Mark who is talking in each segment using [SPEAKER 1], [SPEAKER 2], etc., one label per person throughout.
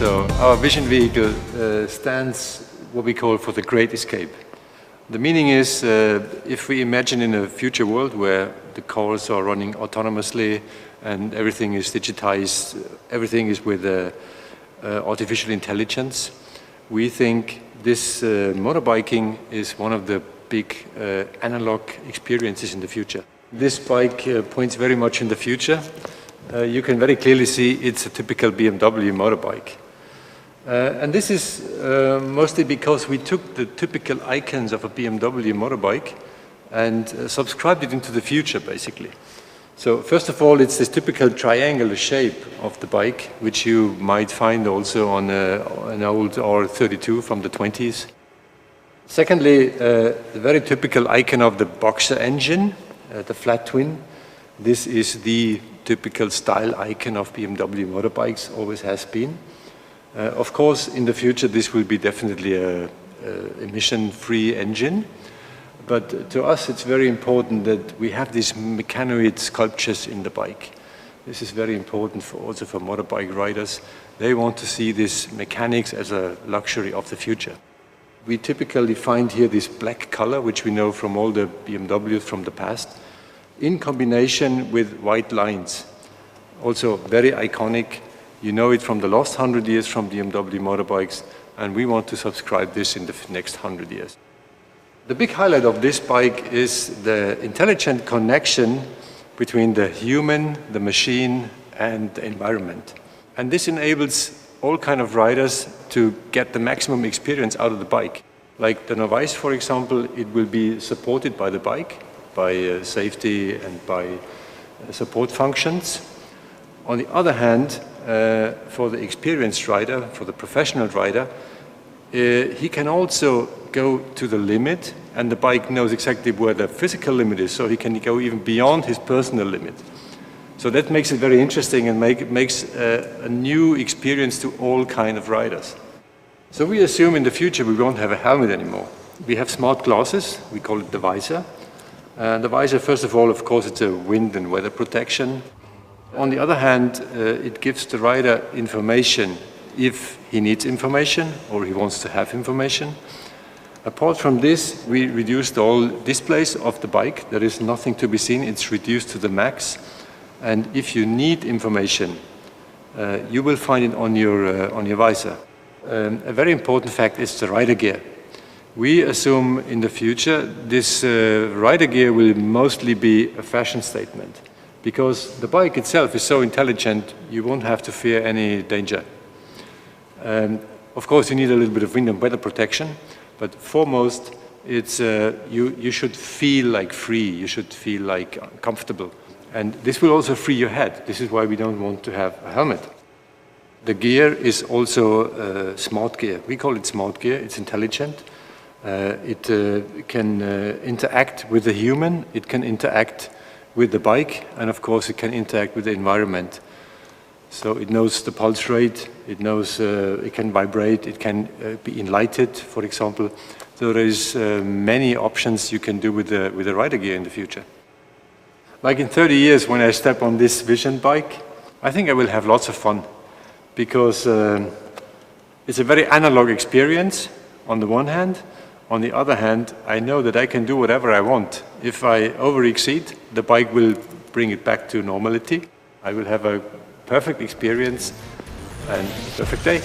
[SPEAKER 1] So our vision vehicle stands what we call for the Great Escape. The meaning is, if we imagine in a future world where the cars are running autonomously and everything is digitized, everything is with artificial intelligence, we think this motorbiking is one of the big analog experiences in the future. This bike points very much in the future. You can very clearly see it's a typical BMW motorbike. And this is mostly because we took the typical icons of a BMW motorbike and subscribed it into the future, basically. So first of all, it's this typical triangular shape of the bike, which you might find also on an old R32 from the 20s. Secondly, the very typical icon of the Boxer engine, the flat twin. This is the typical style icon of BMW motorbikes, always has been. Of course, in the future, this will be definitely a emission-free engine. But to us, it's very important that we have these mechanoid sculptures in the bike. This is very important also for motorbike riders. They want to see this mechanics as a luxury of the future. We typically find here this black color, which we know from all the BMWs from the past, in combination with white lines. Also very iconic. You know it from the last 100 years from BMW motorbikes, and we want to subscribe this in the next 100 years. The big highlight of this bike is the intelligent connection between the human, the machine, and the environment. And this enables all kind of riders to get the maximum experience out of the bike. Like the novice, for example, it will be supported by the bike, by safety and by support functions. On the other hand, for the experienced rider, for the professional rider, he can also go to the limit, and the bike knows exactly where the physical limit is, so he can go even beyond his personal limit. So that makes it very interesting and makes a new experience to all kind of riders. So we assume in the future we won't have a helmet anymore. We have smart glasses, we call it the visor. The visor, first of all, of course, it's a wind and weather protection. On the other hand, it gives the rider information if he needs information or he wants to have information. Apart from this, we reduced all displays of the bike. There is nothing to be seen. It's reduced to the max. And if you need information, you will find it on your visor. A very important fact is the rider gear. We assume in the future this rider gear will mostly be a fashion statement, because the bike itself is so intelligent, you won't have to fear any danger. Of course, you need a little bit of wind and weather protection, but foremost, it's you should feel like free, you should feel like comfortable. And this will also free your head. This is why we don't want to have a helmet. The gear is also smart gear. We call it smart gear. It's intelligent. It can interact with the human. It can interact with the bike. And of course, it can interact with the environment. So it knows the pulse rate. It knows it can vibrate. It can be enlightened, for example. So there is many options you can do with the rider gear in the future. Like in 30 years, when I step on this Vision bike, I think I will have lots of fun, because it's a very analog experience on the one hand. On the other hand, I know that I can do whatever I want. If I over-exceed, the bike will bring it back to normality. I will have a perfect experience and a perfect day.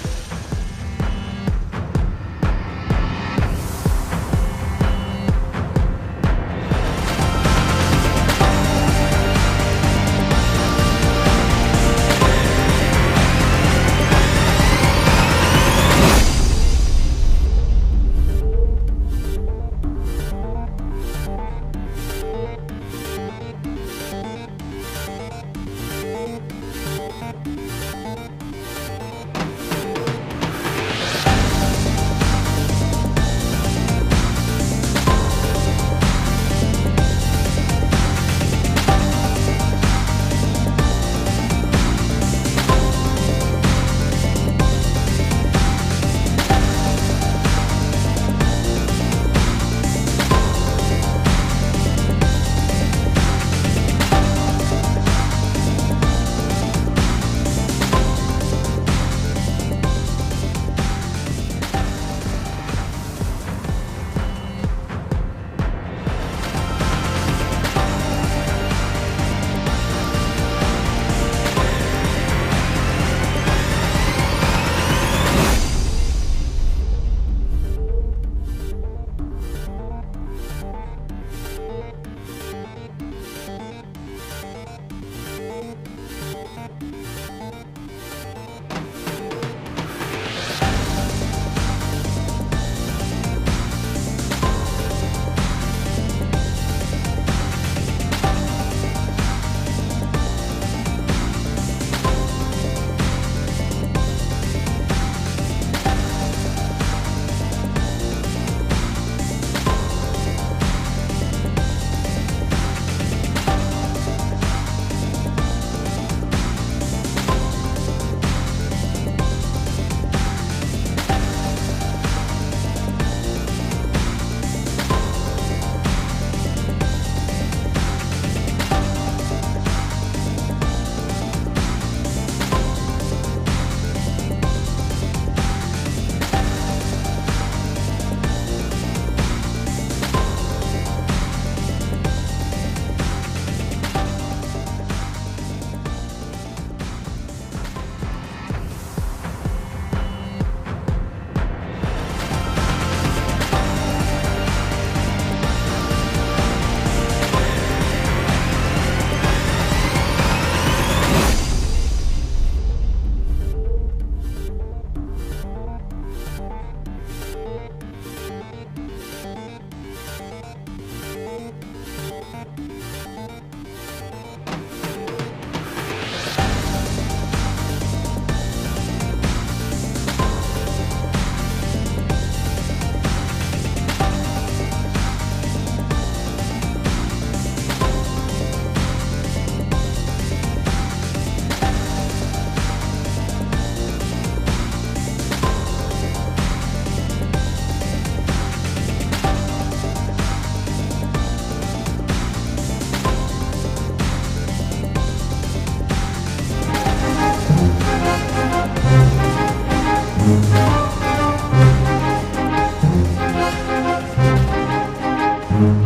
[SPEAKER 2] you.